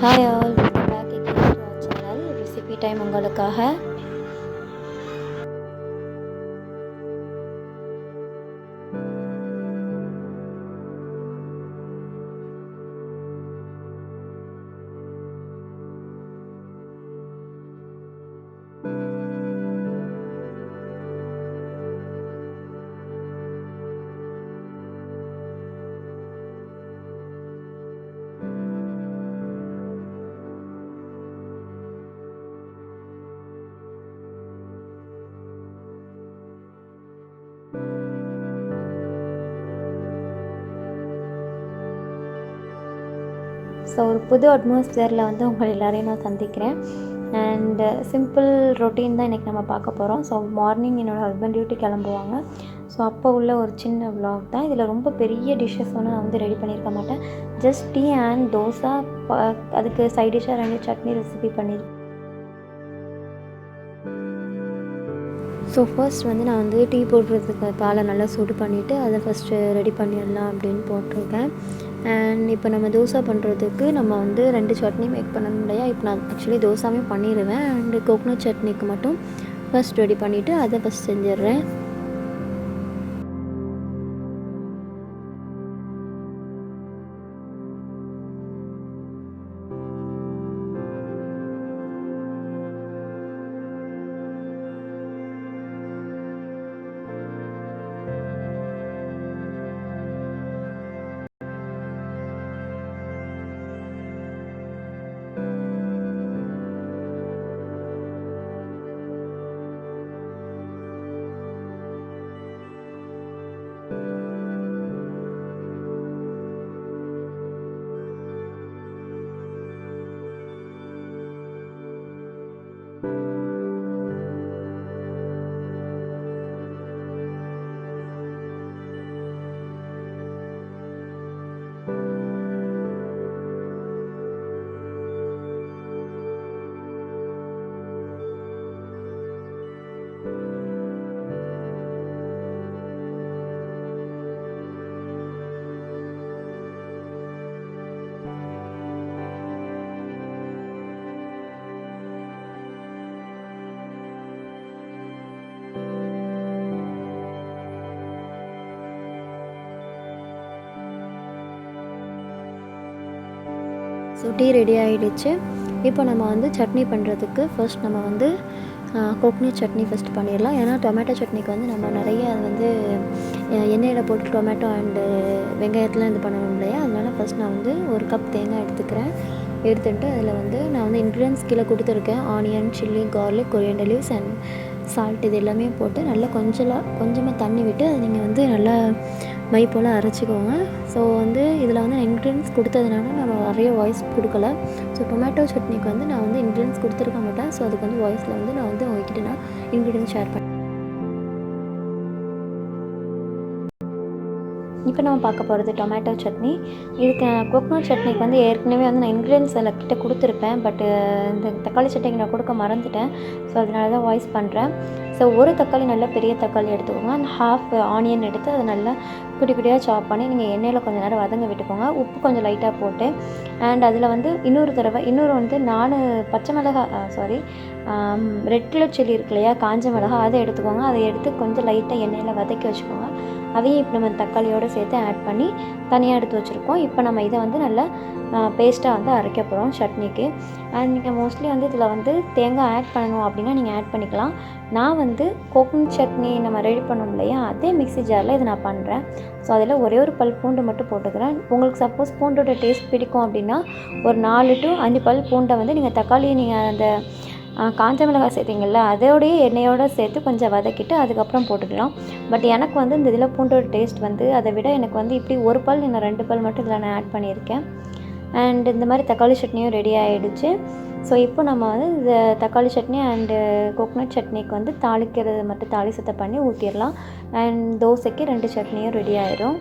Hi all, welcome back again to our channel recipe time உங்களுக்காக. So ஒரு புது அட்மாஸ்பியரில் வந்து உங்கள் எல்லோரையும் நான் சந்திக்கிறேன். அண்டு சிம்பிள் ரொட்டீன் தான் இன்றைக்கி நம்ம பார்க்க போகிறோம். ஸோ மார்னிங் என்னோடய ஹஸ்பண்ட் டியூட்டி கிளம்புவாங்க. ஸோ அப்போ உள்ள ஒரு சின்ன விலாக் தான். இதில் ரொம்ப பெரிய டிஷ்ஷஸ் ஒன்று நான் வந்து ரெடி பண்ணியிருக்க மாட்டேன். ஜஸ்ட் டீ அண்ட் தோசை, அதுக்கு சைட் டிஷ்ஷாக 2 சட்னி ரெசிபி பண்ணியிருக்கேன். ஸோ ஃபர்ஸ்ட் வந்து நான் வந்து டீ போடுறதுக்கு பாலை நல்லா சூடு பண்ணிவிட்டு அதை ஃபஸ்ட்டு ரெடி பண்ணிடலாம் அப்படின்னு போட்டிருக்கேன். அண்ட் இப்போ நம்ம தோசை பண்ணுறதுக்கு நம்ம வந்து 2 சட்னி மேக் பண்ணணும் இல்லையா. இப்போ நான் ஆக்சுவலி தோசாமே பண்ணிடுவேன். அண்டு கோகனட் சட்னிக்கு மட்டும் ஃபஸ்ட் ரெடி பண்ணிவிட்டு அதை ஃபஸ்ட் செஞ்சிடுறேன். ஸோ டீ ரெடி ஆகிடுச்சு. இப்போ நம்ம வந்து சட்னி பண்ணுறதுக்கு ஃபர்ஸ்ட் நம்ம வந்து கோகனட் சட்னி ஃபஸ்ட் பண்ணிடலாம். ஏன்னா டொமேட்டோ சட்னிக்கு வந்து நம்ம நிறைய அது வந்து எண்ணெயில் போட்டு டொமேட்டோ அண்டு வெங்காயத்தெலாம் இது பண்ணணும் இல்லையா. அதனால் ஃபஸ்ட் நான் வந்து 1 கப் தேங்காய் எடுத்துகிட்டு அதில் வந்து நான் வந்து இன்க்ரீடியன்ஸ் கீழே கொடுத்துருக்கேன். Onion, chilli, garlic, coriander leaves and salt இது எல்லாமே போட்டு நல்லா கொஞ்சமாக தண்ணி விட்டு அதை நீங்கள் வந்து நல்லா மை போல் அரைச்சிக்கோங்க. ஸோ வந்து இதில் வந்து நான் இன்க்ரீடியன்ஸ் கொடுத்ததுனால நான் நிறைய வாய்ஸ் கொடுக்கல. ஸோ டொமேட்டோ சட்னிக்கு வந்து நான் வந்து இன்க்ரீடியன்ஸ் கொடுத்துருக்க மாட்டேன். ஸோ அதுக்கு வந்து வாய்ஸில் வந்து நான் வந்து உங்ககிட்ட நான் இன்க்ரீடியன்ஸ் ஷேர் பண்ணேன். இப்போ நம்ம பார்க்க போகிறது டொமேட்டோ சட்னி. இதுக்கு கோகனட் சட்னிக்கு வந்து ஏற்கனவே வந்து நான் இன்க்ரீடியன்ஸ் அதில் கிட்ட கொடுத்துருப்பேன். பட்டு இந்த தக்காளி சட்னிக்கு நான் கொடுக்க மறந்துட்டேன். ஸோ அதனால தான் வாய்ஸ் பண்ணுறேன். ஸோ 1 தக்காளி நல்ல பெரிய தக்காளி எடுத்துக்கோங்க. அண்ட் ஹாஃப் ஆனியன் எடுத்து அதை நல்லா குட்டி குட்டியாக சாப் பண்ணி நீங்கள் எண்ணெயில் கொஞ்சம் நேரம் வதங்க விட்டுக்கோங்க. உப்பு கொஞ்சம் லைட்டாக போட்டு அண்ட் அதில் வந்து இன்னொரு வந்து 4 பச்சை மிளகாய் ரெட் கலர் சில்லி இருக்கு இல்லையா, காஞ்ச மிளகாய், அதை எடுத்துக்கோங்க. அதை எடுத்து கொஞ்சம் லைட்டாக எண்ணெயில் வதக்கி வச்சுக்கோங்க. அதையும் இப்போ நம்ம தக்காளியோடு சேர்த்து ஆட் பண்ணி தனியாக எடுத்து வச்சுருக்கோம். இப்போ நம்ம இதை வந்து நல்லா பேஸ்ட்டாக வந்து அரைக்க போகிறோம் சட்னிக்கு. அண்ட் நீங்கள் மோஸ்ட்லி வந்து இதில் வந்து தேங்காய் ஆட் பண்ணணும் அப்படின்னா நீங்கள் ஆட் பண்ணிக்கலாம். நான் வந்து கோகனட் சட்னி நம்ம ரெடி பண்ணோம் இல்லையா, அதே மிக்ஸி ஜாரில் இதை நான் பண்ணுறேன். ஸோ அதில் ஒரே ஒரு பல் பூண்டு மட்டும் போட்டுக்கிறேன். உங்களுக்கு சப்போஸ் பூண்டோட டேஸ்ட் பிடிக்கும் அப்படின்னா ஒரு 4 to 5 பல் பூண்டை வந்து நீங்கள் தக்காளியை நீங்கள் அந்த காஞ்ச மிளகாய் சேர்த்திங்கள்ல அதோடைய எண்ணெயோடு சேர்த்து கொஞ்சம் வதக்கிட்டு அதுக்கப்புறம் போட்டுக்கலாம். பட் எனக்கு வந்து இந்த இதில் பூண்டோட டேஸ்ட் வந்து அதை விட எனக்கு வந்து இப்படி 1 பல் இல்லை 2 பல் மட்டும் இதில் நான் ஆட் பண்ணியிருக்கேன். அண்ட் இந்த மாதிரி தக்காளி சட்னியும் ரெடி ஆகிடுச்சு. ஸோ இப்போ நம்ம வந்து இந்த தக்காளி சட்னி அண்டு கோகனட் சட்னிக்கு வந்து தாளிக்கிறது மட்டும் தாளிசத்தை பண்ணி ஊற்றிடலாம். அண்ட் தோசைக்கு 2 சட்னியும் ரெடி ஆயிடும்.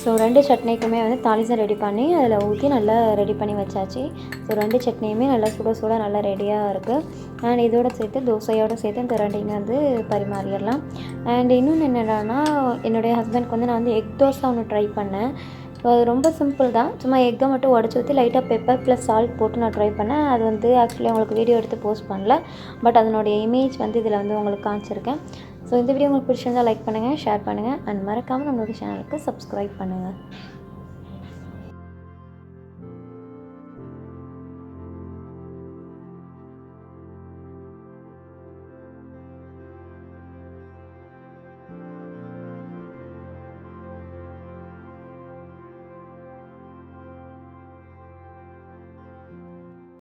ஸோ 2 சட்னிக்குமே வந்து தாளிசம் ரெடி பண்ணி அதில் ஊற்றி நல்லா ரெடி பண்ணி வச்சாச்சு. ஸோ 2 சட்னியுமே நல்லா சுட சுட நல்லா ரெடியாக இருக்குது. அண்ட் இதோட சேர்த்து தோசையோடு சேர்த்து இந்த 2யுமே வந்து பரிமாறிடலாம். அண்ட் இன்னொன்று என்னென்னா, என்னுடைய ஹஸ்பண்ட்க்கு வந்து நான் வந்து எக் தோசை ஒன்று ட்ரை பண்ணேன். ஸோ அது ரொம்ப சிம்பிள் தான். சும்மா எக்கை மட்டும் உடச்சி ஊற்றி லைட்டாக பெப்பர் ப்ளஸ் சால்ட் போட்டு நான் ட்ரை பண்ணேன். அது வந்து ஆக்சுவலி உங்களுக்கு வீடியோ எடுத்து போஸ்ட் பண்ணல. பட் அதனுடைய இமேஜ் வந்து இதில் வந்து உங்களுக்கு காமிச்சிருக்கேன். ஸோ இந்த வீடியோ உங்களுக்கு பிடிச்சிருந்தால் லைக் பண்ணுங்கள், ஷேர் பண்ணுங்கள் அண்ட் மறக்காமல் நம்மளோட சேனலுக்கு சப்ஸ்கிரைப் பண்ணுங்கள்.